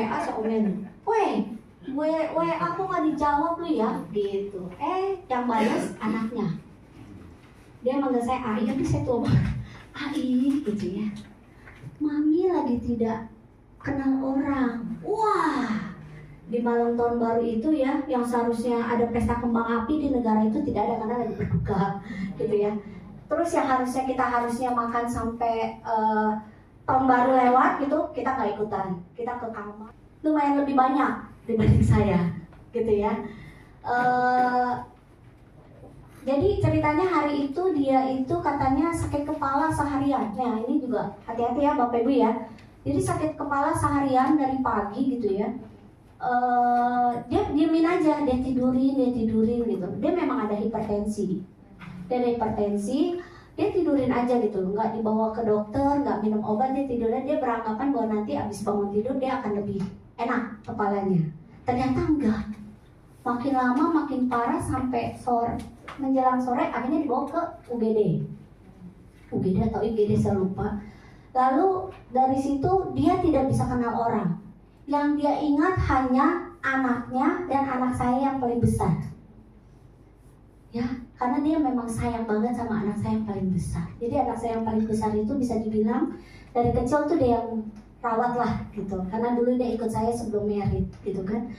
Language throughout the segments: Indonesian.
WA saya omelin, WA aku nggak dijawab lu ya, gitu. Yang balas anaknya. Dia manggil saya Ai, tapi saya tua banget. Ai, gitu ya. Mami lagi tidak kenal orang. Wah, di malam tahun baru itu ya, yang seharusnya ada pesta kembang api di negara itu tidak ada karena lagi berduka, gitu ya. Terus yang kita makan sampai tahun baru lewat gitu, kita nggak ikutan, kita ke kamar. Lumayan lebih banyak dibanding saya, gitu ya. Jadi ceritanya hari itu dia itu katanya sakit kepala seharian. Nah ini juga hati-hati ya Bapak Ibu ya. Jadi sakit kepala seharian dari pagi gitu ya. Dia diemin aja, dia tidurin gitu. Dia memang ada hipertensi. Dia tidurin aja gitu, nggak dibawa ke dokter, nggak minum obat, dia tidurnya. Dia beranggapan bahwa nanti abis bangun tidur dia akan lebih enak kepalanya. Ternyata enggak. Makin lama makin parah sampai menjelang sore akhirnya dibawa ke UGD atau IGD saya lupa. Lalu dari situ dia tidak bisa kenal orang. Yang dia ingat hanya anaknya dan anak saya yang paling besar. Ya, karena dia memang sayang banget sama anak saya yang paling besar. Jadi anak saya yang paling besar itu bisa dibilang dari kecil tuh dia yang rawat lah gitu. Karena dulu dia ikut saya sebelum married gitu kan.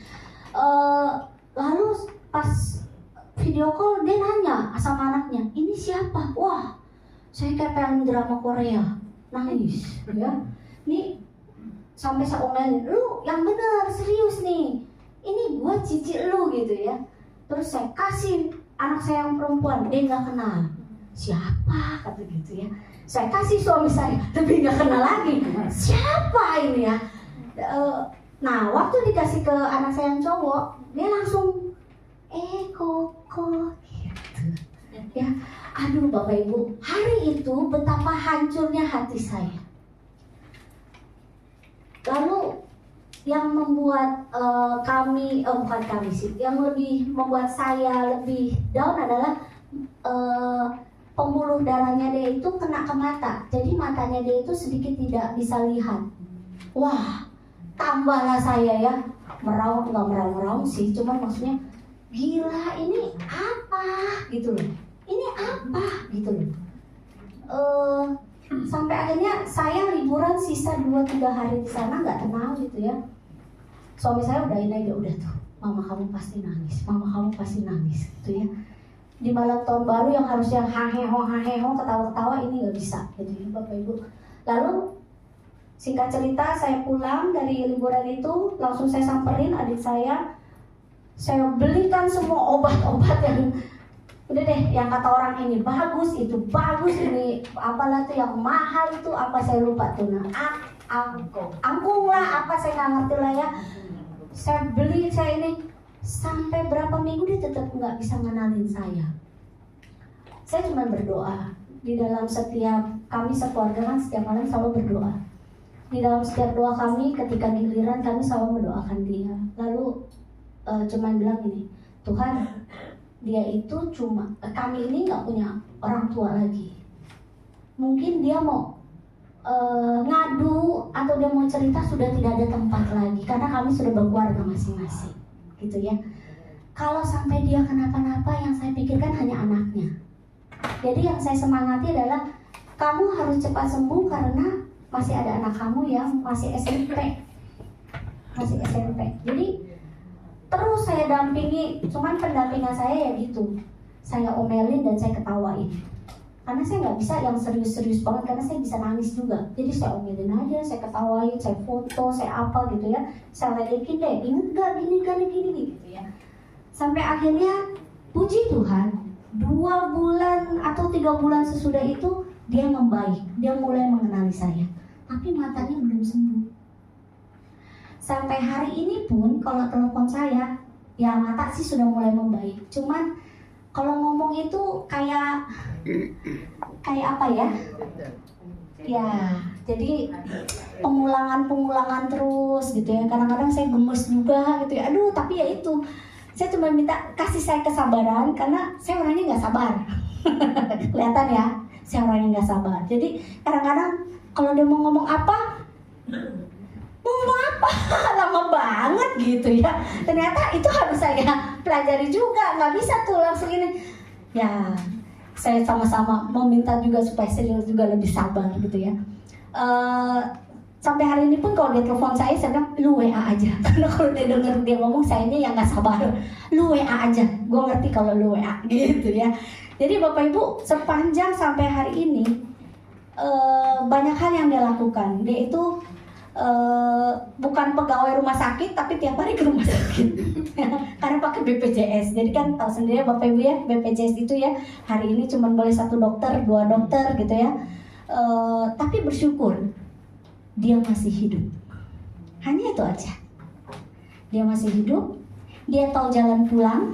Lalu pas video call dia nanya sama anaknya, ini siapa? Wah, saya kayak pengen drama Korea, nangis, ya. Nih sampai saya omelin, lu yang bener, serius nih. Ini gua cici lu gitu ya. Terus saya kasih anak saya yang perempuan, dia nggak kenal. Siapa? Kata gitu ya. Saya kasih suami saya, tapi nggak kenal lagi. Siapa ini ya? Nah, waktu dikasih ke anak saya yang cowok, dia langsung Koko gitu. Ya, aduh Bapak Ibu, hari itu betapa hancurnya hati saya. Lalu yang membuat bukan kami sih, yang lebih membuat saya lebih down adalah pembuluh darahnya dia itu kena ke mata. Jadi matanya dia itu sedikit tidak bisa lihat. Wah, tambahlah saya ya, nggak meraung sih, cuman maksudnya gila ini apa gitu loh, ini apa gitu loh. Sampai akhirnya saya liburan sisa 2-3 hari di sana nggak tenang gitu ya. Suami saya udahin aja, udah tuh, mama kamu pasti nangis gitu ya. Di malam tahun baru yang harusnya haheho ketawa-ketawa, ini nggak bisa gitu ya Bapak Ibu. Lalu singkat cerita, saya pulang dari liburan itu, langsung saya samperin adik saya belikan semua obat-obat yang udah deh, yang kata orang ini bagus, itu bagus, ini apalah tuh yang mahal itu, apa saya lupa tuh, angkung lah, apa saya nggak ngerti lah ya. Saya beli, saya ini sampai berapa minggu dia tetap nggak bisa ngenalin saya. Saya cuma berdoa. Di dalam setiap kami sekeluarga kan setiap malam selalu berdoa. Di dalam setiap doa kami, ketika giliran kami selalu mendoakan dia. Lalu cuman bilang gini, Tuhan, dia itu kami ini nggak punya orang tua lagi. Mungkin dia mau ngadu atau dia mau cerita sudah tidak ada tempat lagi karena kami sudah berkeluarga masing-masing, gitu ya. Kalau sampai dia kenapa-napa, yang saya pikirkan hanya anaknya. Jadi yang saya semangati adalah kamu harus cepat sembuh karena masih ada anak kamu yang masih SMP. Jadi terus saya dampingi, cuman pendampingan saya ya gitu. Saya omelin dan saya ketawain. Karena saya nggak bisa yang serius-serius banget, karena saya bisa nangis juga. Jadi saya omelin aja, saya ketawain, saya foto, saya apa gitu ya. Saya ledekin deh, inget gak gini gitu ya. Sampai akhirnya puji Tuhan, 2 bulan atau 3 bulan sesudah itu dia membaik, dia mulai mengenali saya. Tapi matanya belum sembuh. Sampai hari ini pun kalau telepon saya, ya mata sih sudah mulai membaik. Cuman kalau ngomong itu kayak apa ya? Ya, jadi pengulangan terus gitu ya. Kadang-kadang saya gemes juga gitu ya. Aduh, tapi ya itu. Saya cuma minta kasih saya kesabaran karena saya orangnya nggak sabar. Kelihatan ya, saya orangnya nggak sabar. Jadi kadang-kadang kalau dia mau ngomong apa, lama banget gitu ya. Ternyata itu harus saya pelajari juga, nggak bisa tuh langsung ini. Ya, saya sama-sama meminta juga supaya saya juga lebih sabar gitu ya. Sampai hari ini pun kalau dia telepon saya bilang lu WA aja. Karena kalau dia denger dia ngomong sayanya yang nggak sabar. Lu WA aja, gue ngerti kalau lu WA gitu ya. Jadi Bapak Ibu sepanjang sampai hari ini banyak hal yang dia lakukan. Dia itu bukan pegawai rumah sakit tapi tiap hari ke rumah sakit karena pakai BPJS. Jadi kan tahu sendiri Bapak Ibu ya, BPJS itu ya hari ini cuma boleh 1 dokter, 2 dokter gitu ya. Tapi bersyukur dia masih hidup. Hanya itu aja. Dia masih hidup. Dia tahu jalan pulang.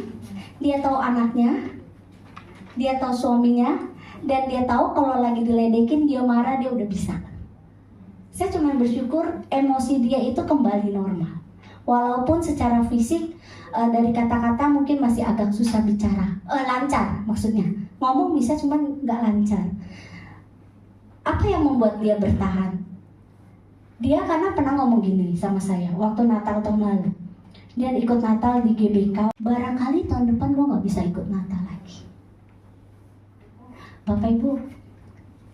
Dia tahu anaknya. Dia tahu suaminya. Dan dia tahu kalau lagi diledekin, dia marah, dia udah bisa. Saya cuma bersyukur emosi dia itu kembali normal. Walaupun secara fisik dari kata-kata mungkin masih agak susah bicara. Lancar maksudnya. Ngomong bisa cuma nggak lancar. Apa yang membuat dia bertahan? Dia karena pernah ngomong gini sama saya waktu Natal tahun lalu. Dia ikut Natal di GBK. Barangkali tahun depan gue nggak bisa ikut Natal lagi. Bapak Ibu,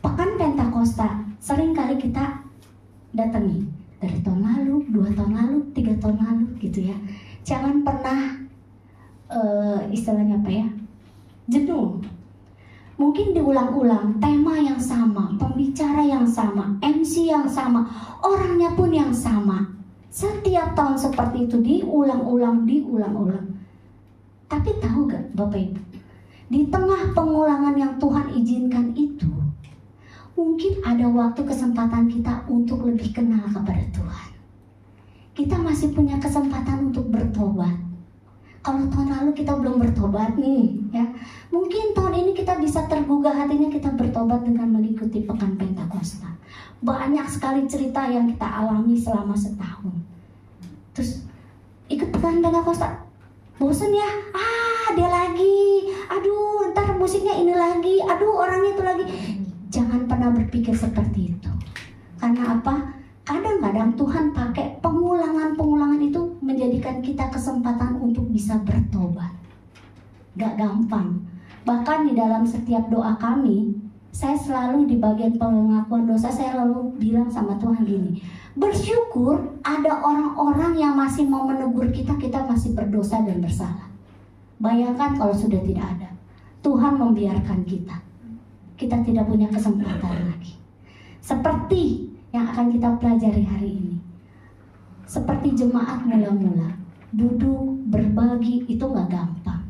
pekan Pentakosta sering kali kita datangi dari tahun lalu, 2 tahun lalu, 3 tahun lalu gitu ya. Jangan pernah istilahnya apa ya, jenuh. Mungkin diulang-ulang, tema yang sama, pembicara yang sama, MC yang sama, orangnya pun yang sama. Setiap tahun seperti itu diulang-ulang. Tapi tahu gak Bapak Ibu, di tengah pengulangan yang Tuhan izinkan itu, mungkin ada waktu kesempatan kita untuk lebih kenal kepada Tuhan. Kita masih punya kesempatan untuk bertobat. Kalau tahun lalu kita belum bertobat nih, ya, mungkin tahun ini kita bisa tergugah hatinya, kita bertobat dengan mengikuti Pekan Pentakosta. Banyak sekali cerita yang kita alami selama setahun. Terus ikut Pekan Pentakosta, bosen ya, dia lagi, aduh ntar musiknya ini lagi, aduh orangnya itu lagi. Jangan pernah berpikir seperti itu. Karena apa? Kadang-kadang Tuhan pakai pengulangan itu menjadikan kita kesempatan untuk bisa bertobat. Gak gampang. Bahkan di dalam setiap doa kami, saya selalu di bagian pengakuan dosa, saya selalu bilang sama Tuhan gini, bersyukur ada orang-orang yang masih mau menegur kita masih berdosa dan bersalah. Bayangkan kalau sudah tidak ada. Tuhan membiarkan kita tidak punya kesempatan lagi. Seperti yang akan kita pelajari hari ini. Seperti jemaat mula-mula, duduk, berbagi, itu gak gampang.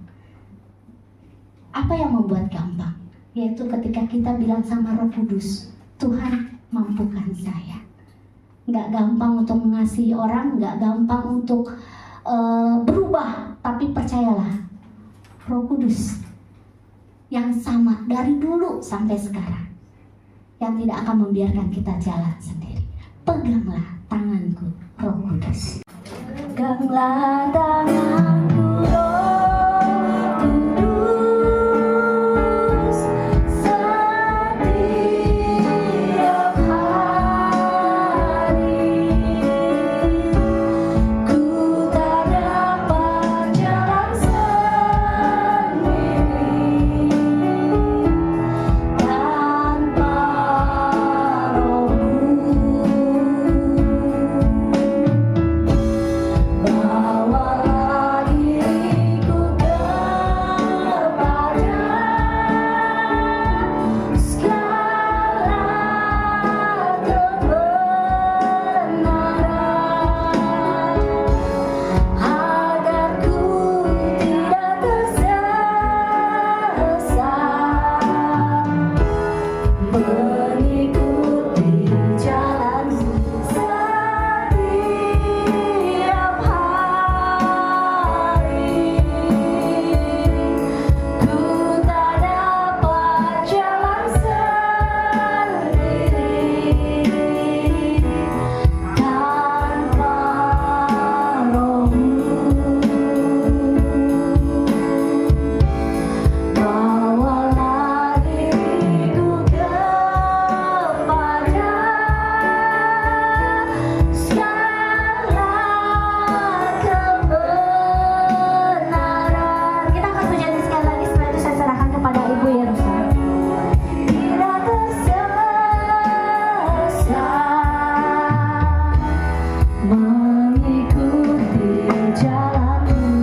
Apa yang membuat gampang? Yaitu ketika kita bilang sama Roh Kudus, Tuhan mampukan saya. Gak gampang untuk mengasihi orang, gak gampang untuk berubah. Tapi percayalah, Roh Kudus yang sama dari dulu sampai sekarang, yang tidak akan membiarkan kita jalan sendiri. Peganglah tanganku, Roh Kudus. Peganglah tanganku, Roh Kudus, setiap hari. Ku tak dapat jalan sendiri tanpa Roh-Mu. Bawalah ikuti jalanmu.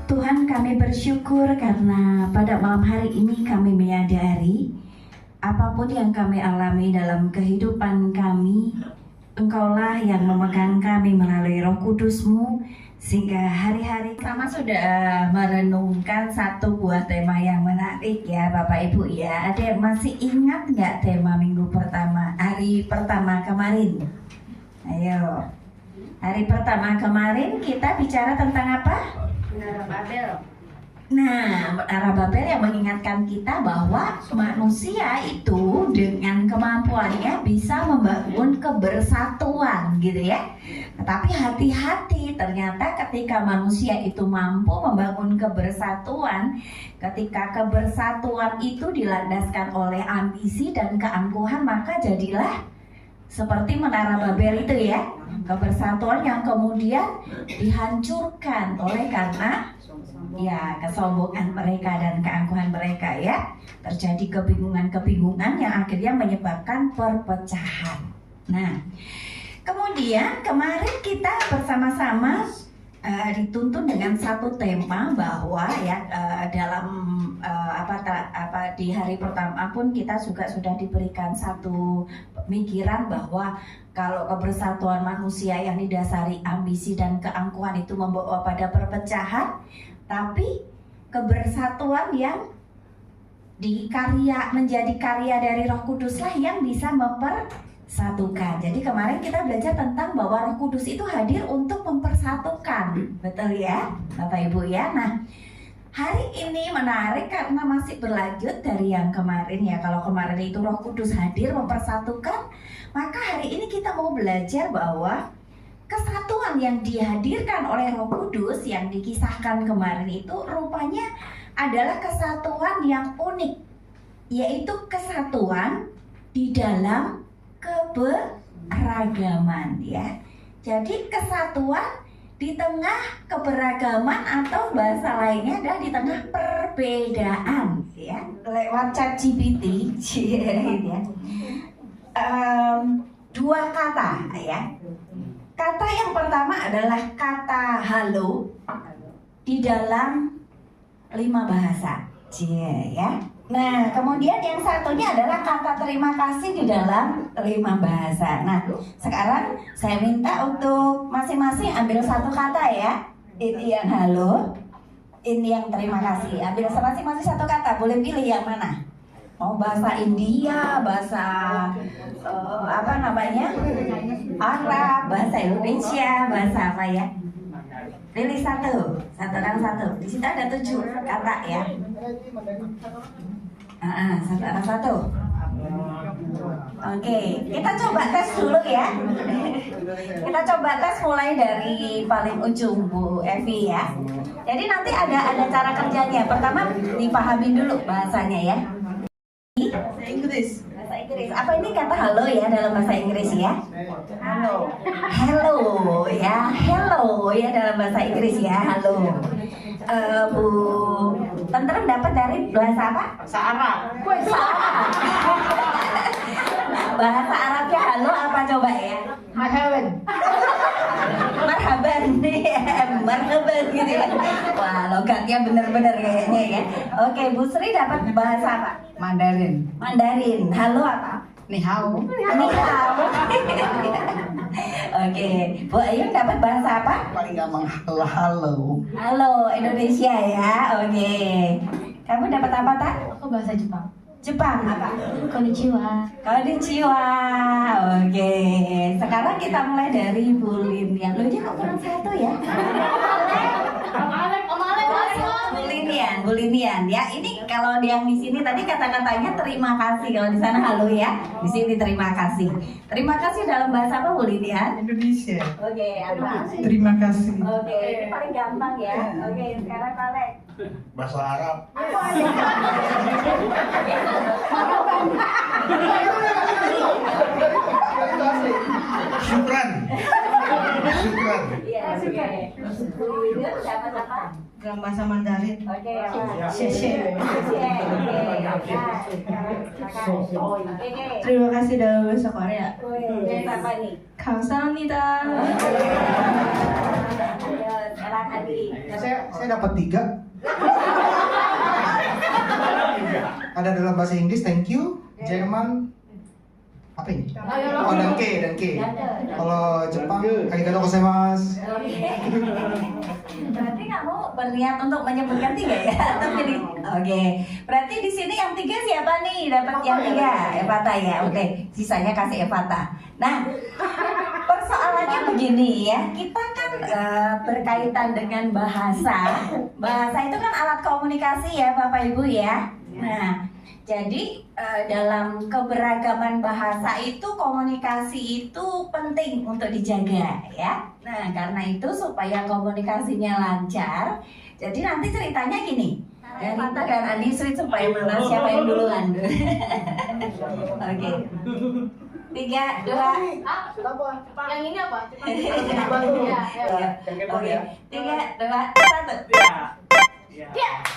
Tuhan, kami bersyukur karena pada malam hari ini kami menyadari apapun yang kami alami dalam kehidupan kami, Engkaulah yang memegang kami melalui Roh Kudus-Mu, sehingga hari-hari kami sudah merenungkan satu buah tema yang menarik ya Bapak Ibu ya. Ada yang masih ingat nggak tema minggu pertama, hari pertama kemarin? Ayo, hari pertama kemarin kita bicara tentang apa? Menara Babel. Nah, Menara Babel yang mengingatkan kita bahwa manusia itu dengan kemampuannya bisa membangun kebersatuan gitu ya. Tetapi hati-hati, ternyata ketika manusia itu mampu membangun kebersatuan, ketika kebersatuan itu dilandaskan oleh ambisi dan keangkuhan, maka jadilah seperti Menara Babel itu ya. Kebersatuan yang kemudian dihancurkan oleh karena ya kesombongan mereka dan keangkuhan mereka ya. Terjadi kebingungan-kebingungan yang akhirnya menyebabkan perpecahan. Nah, kemudian kemarin kita bersama-sama dituntun dengan satu tema bahwa ya dalam di hari pertama pun kita juga sudah diberikan satu pemikiran bahwa kalau kebersatuan manusia yang didasari ambisi dan keangkuhan itu membawa pada perpecahan, tapi kebersatuan yang menjadi karya dari Roh Kuduslah yang bisa mempersatukan. Jadi kemarin kita belajar tentang bahwa Roh Kudus itu hadir untuk mempersatukan, betul ya Bapak Ibu ya. Nah, hari ini menarik karena masih berlanjut dari yang kemarin ya. Kalau kemarin itu Roh Kudus hadir mempersatukan, maka hari ini kita mau belajar bahwa kesatuan yang dihadirkan oleh Roh Kudus yang dikisahkan kemarin itu rupanya adalah kesatuan yang unik, yaitu kesatuan di dalam keberagaman ya. Jadi kesatuan di tengah keberagaman atau bahasa lainnya adalah di tengah perbedaan ya. Lewat ChatGPT ya. Dua kata ya. Kata yang pertama adalah kata halo di dalam 5 bahasa ya. Nah, kemudian yang satunya adalah kata terima kasih di dalam 5 bahasa. Nah, sekarang saya minta untuk masing-masing ambil satu kata ya. Ini yang halo, ini yang terima kasih. Ambil masing-masing satu kata, boleh pilih yang mana? Mau bahasa India, bahasa Arab, bahasa Indonesia, bahasa apa ya? Pilih satu orang satu. Di situ ada 7 kata ya. Satu orang satu. Oke, kita coba tes dulu ya. Kita coba tes mulai dari paling ujung Bu Evi ya. Jadi nanti ada cara kerjanya. Pertama dipahamin dulu bahasanya ya. Bahasa Inggris. Apa ini kata halo ya dalam bahasa Inggris ya? Halo. Hello ya. Hello ya dalam bahasa Inggris ya. Halo. Bu Tentrem dapat dari bahasa apa? Bahasa Arab. Bahasa Arab. Bahasa Arabnya halo apa coba ya? Marhaban. Marhaban marhaban gitu ya. Wah, logatnya bener-bener kayaknya ya. Oke, Bu Sri dapat bahasa apa? Mandarin. Mandarin. Halo apa? Ni hao. Ni hao. Oke, Bu Ayu dapat bahasa apa? Paling gampang halo. Halo Indonesia ya. Oke. Kamu dapat apa, Tak? Aku bahasa Jepang. Jepang apa? Konnichiwa. Konnichiwa. Oke. Sekarang kita mulai dari Bu Linian. Loh, dia kok kurang satu ya? Bu Linian ya. Ini kalau yang di sini tadi kata-katanya terima kasih. Kalau di sana halo ya. Di sini terima kasih. Terima kasih dalam bahasa apa Bu Linian? Indonesia. Oke, apa? Terima kasih. Oke, ini paling gampang ya. Oke, sekarang Kalek. Bahasa Arab. Syukran. Syukran. Iya, oke. Bu Linian dapat apa? dalam bahasa Mandarin. Oke, Xie-xie. Oke. Terima kasih dalam bahasa Korea. Apa nih? 감사합니다. Ayo, sekarang Adi. Saya dapat 3. Ada dalam bahasa Inggris thank you, Jerman apa ini? Oh danke. Kalau Jepang arigatou gozaimasu. Berarti kamu berniat untuk menyebutkan 3 ya? Atau jadi oke. Berarti di sini yang 3 siapa nih? Dapat yang 3 Evata ya. Oke, sisanya kasih Evata. Nah, persoalannya begini ya. Kita kan berkaitan dengan bahasa. Bahasa itu kan alat komunikasi ya, Bapak Ibu ya. Nah, jadi dalam keberagaman bahasa itu komunikasi itu penting untuk dijaga ya. Nah karena itu supaya komunikasinya lancar, jadi nanti ceritanya gini. Dari Fata dan Andi Sweet supaya mana siapa yang duluan. Oke. 3, 2. Yang ini apa? Oke. 3, 2, 1.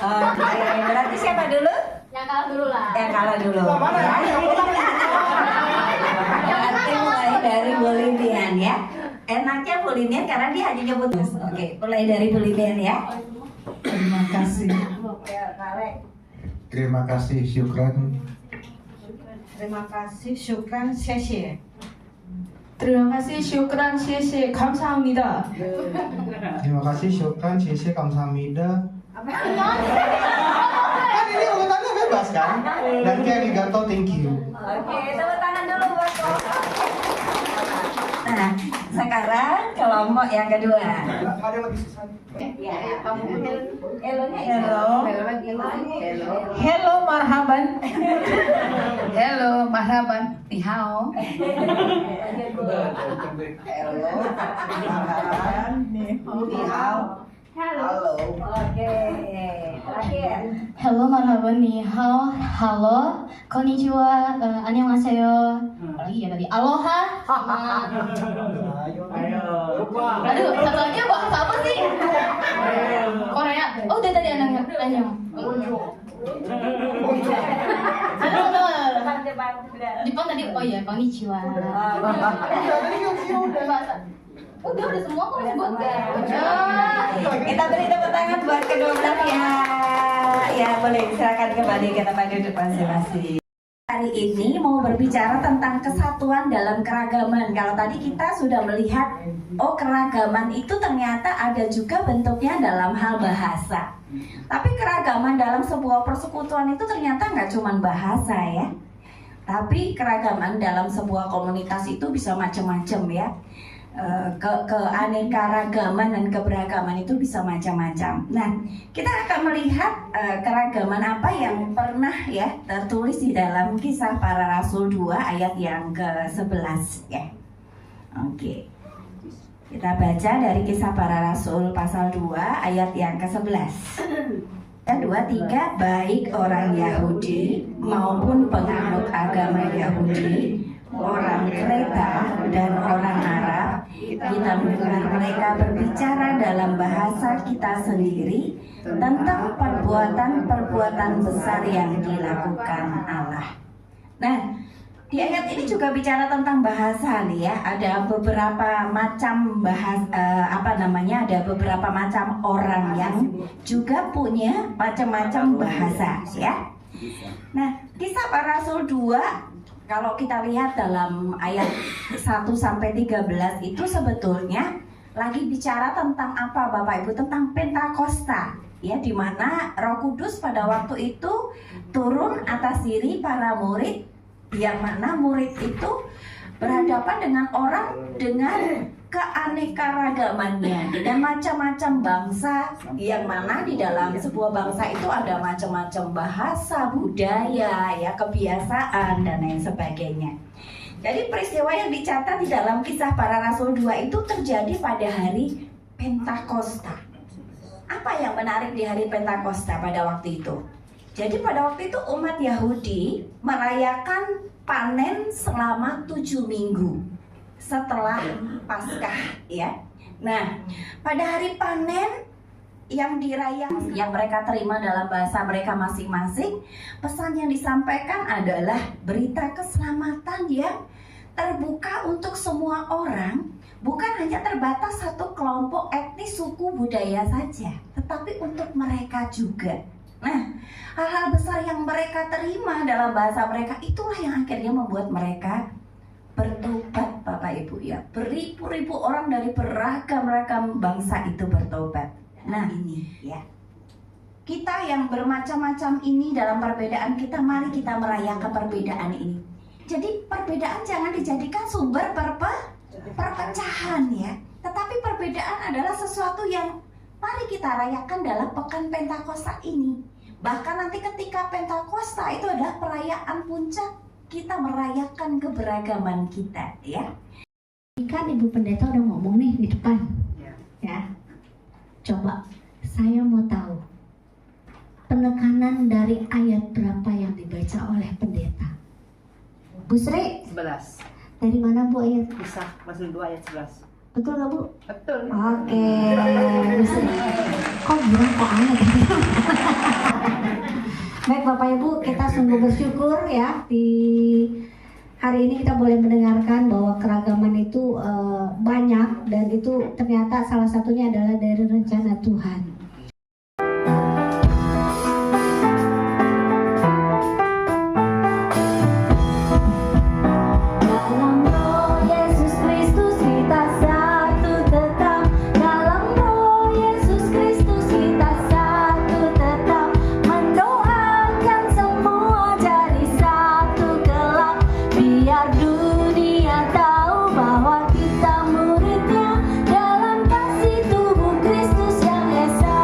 Oke, berarti siapa dulu? Yang kalah dulu lah. Yang kalah dulu. Berarti mulai dari Bolinian ya. Enaknya Bolinian karena dia hanya nyebut. Oke, mulai dari Bolinian ya. Terima kasih. Terima kasih, syukran. Terima kasih, syukran, xie-xie. Terima kasih, syukran, xie-xie. 감사합니다. Terima kasih, syukran, syekh, kamsahamnida. Kan ini urutannya bebas kan? Danke, arigato, thank you. Oke, tepuk tangan dulu buat kelompok. Nah, sekarang kelompok yang kedua. Ada yang lebih susah. Ya, kamu hello. Hello, marhaban. Hello, marhaban. Ni hao. Halo. Oke, terakhir. Hello, marhaban, ni hao, halo, konnichiwa, annyeonghaseyo. Iya tadi, aloha. Aduh, satu lagi bahasa apa sih? Korea. Oh, udah tadi annyeong. Jepang tadi, oh iya, konnichiwa. Udah semua kok disebutkan. Kita beri tepuk tangan buat kedua belah pihak. Ya boleh, silakan kembali ke tempat duduk masing-masing. Hari ini mau berbicara tentang kesatuan dalam keragaman. Kalau tadi kita sudah melihat, oh keragaman itu ternyata ada juga bentuknya dalam hal bahasa. Tapi keragaman dalam sebuah persekutuan itu ternyata nggak cuma bahasa ya. Tapi keragaman dalam sebuah komunitas itu bisa macam-macam ya. Keanekaragaman dan keberagaman itu bisa macam-macam. Nah, kita akan melihat keragaman apa yang pernah ya tertulis di dalam Kisah Para Rasul 2 ayat yang ke-11 ya. Oke. Kita baca dari Kisah Para Rasul pasal 2 ayat yang ke-11. 2, 3, baik orang Yahudi maupun penganut agama Yahudi, orang Kreta dan orang Arab, kita mendengar mereka berbicara dalam bahasa kita sendiri tentang perbuatan-perbuatan besar yang dilakukan Allah. Nah, di ayat ini juga bicara tentang bahasa nih ya. Ada beberapa macam ada beberapa macam orang yang juga punya macam-macam bahasa ya. Nah, Kisah Para Rasul 2 kalau kita lihat dalam ayat 1 sampai 13 itu sebetulnya lagi bicara tentang apa Bapak Ibu? Tentang Pentakosta ya, di mana Roh Kudus pada waktu itu turun atas diri para murid, yang mana murid itu berhadapan dengan orang dengan keanekaragamannya, dengan macam-macam bangsa, yang mana di dalam sebuah bangsa itu ada macam-macam bahasa, budaya, ya kebiasaan dan lain sebagainya. Jadi peristiwa yang dicatat di dalam Kisah Para Rasul 2 itu terjadi pada hari Pentakosta. Apa yang menarik di hari Pentakosta pada waktu itu? Jadi pada waktu itu umat Yahudi merayakan panen selama 7 minggu setelah Paskah ya. Nah, pada hari panen yang dirayakan, yang mereka terima dalam bahasa mereka masing-masing. Pesan yang disampaikan adalah berita keselamatan yang terbuka untuk semua orang, bukan hanya terbatas satu kelompok etnis, suku, budaya saja, tetapi untuk mereka juga. Nah, hal-hal besar yang mereka terima dalam bahasa mereka itulah yang akhirnya membuat mereka bertobat, Bapak Ibu ya. Beribu-ribu orang dari beragam-ragam bangsa itu bertobat. Nah ini ya, kita yang bermacam-macam ini dalam perbedaan kita, mari kita merayakan perbedaan ini. Jadi perbedaan jangan dijadikan sumber perpecahan ya, tetapi perbedaan adalah sesuatu yang mari kita rayakan dalam pekan Pentakosta ini. Bahkan nanti ketika Pentakosta itu adalah perayaan puncak, kita merayakan keberagaman kita ya. Kan Ibu Pendeta udah ngomong nih di depan ya. Coba saya mau tahu penekanan dari ayat berapa yang dibaca oleh pendeta. Bu Sri, 11. dari mana Bu ayat? Bisa masuk 2 ayat 11. Betul nggak Bu? Betul. Oke, Bu Sri. Kok bilang kok aneh? Baik Bapak Ibu, kita sungguh bersyukur ya di hari ini kita boleh mendengarkan bahwa keragaman itu banyak, dan itu ternyata salah satunya adalah dari rencana Tuhan. Dalam Roh Yesus Kristus kita satu tetap, dalam Roh Yesus Kristus kita satu tetap, mendoakan semua jadi satu kelak, biar dunia tahu bahwa kita muridnya dalam kasih tubuh Kristus yang esa.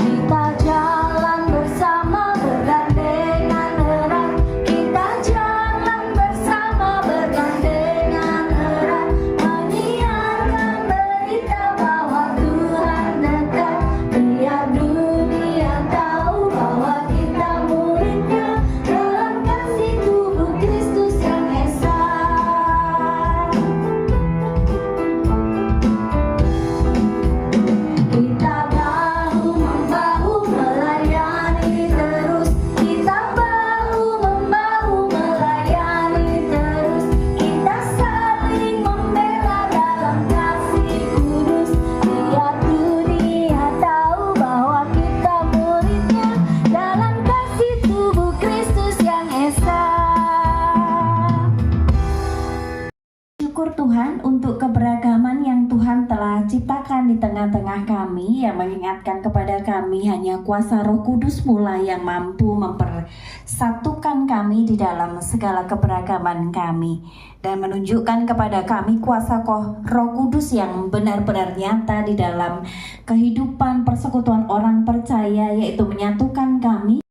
Kita jalan bersama bergandengan erat, kita jalan bersama bergandengan erat, menyiarkan berita bahwa Tuhan dekat, biar dunia tahu bahwa kita muridnya dalam kasih tubuh Kristus yang esa. Kita bahu-membahu melayani terus, kita bahu-membahu melayani terus, kita saling membela dalam kasih kudus, biar dunia tahu bahwa kita muridnya dalam kasih tubuh Kristus yang esa. Syukur Tuhan untuk keberagaman yang Tuhan telah ciptakan di tengah-tengah kami, yang mengingatkan kepada kami hanya kuasa Roh Kudus pula yang mampu mempersatukan kami di dalam segala keberagaman kami, dan menunjukkan kepada kami kuasa Roh Kudus yang benar-benar nyata di dalam kehidupan persekutuan orang percaya, yaitu menyatukan kami.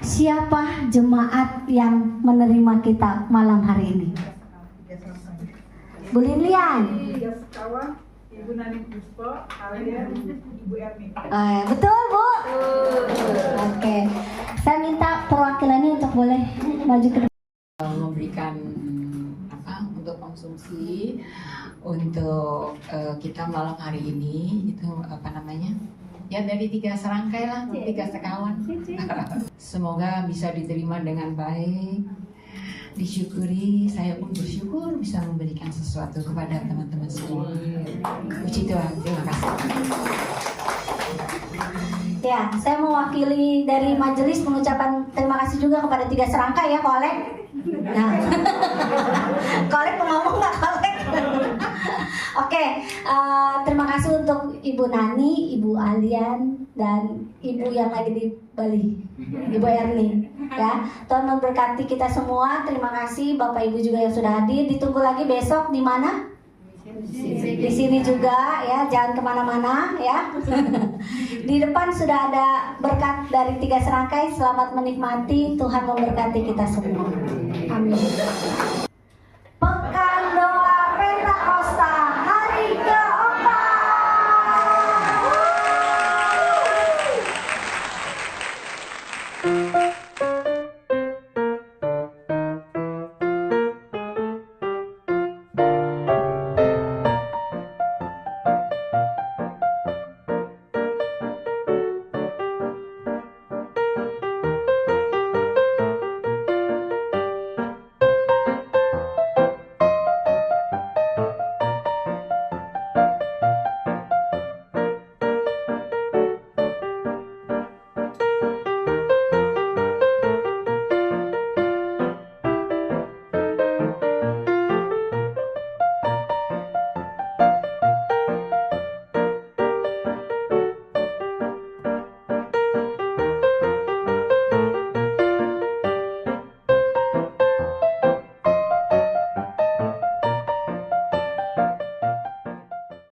Siapa jemaat yang menerima kita malam hari ini? Bu Lilian. Ibu Nani Puspo, kalian Ibu Erni. Betul Bu. Oke, saya minta perwakilannya untuk boleh maju ke depan. Memberikan untuk konsumsi untuk kita malam hari ini itu ya dari 3 serangkai lah, 3 sekawan. Semoga bisa diterima dengan baik, disyukuri. Saya pun bersyukur bisa memberikan sesuatu kepada teman-teman semua. Puji Tuhan, terima kasih. Ya, saya mewakili dari majelis mengucapkan terima kasih juga kepada 3 serangkai ya, Ko Alek. Nah, kolek mau ngomong nggak kolek? Oke, terima kasih untuk Ibu Nani, Ibu Alian, dan Ibu yang lagi di Bali, Ibu Erni. Ya, Tuhan memberkati kita semua. Terima kasih Bapak Ibu juga yang sudah hadir. Ditunggu lagi besok di mana? Di sini juga ya, jangan kemana-mana ya. Di depan sudah ada berkat dari 3 serangkai. Selamat menikmati. Tuhan memberkati kita semua. Amin. Pekan doa Pentakosta hari keempat.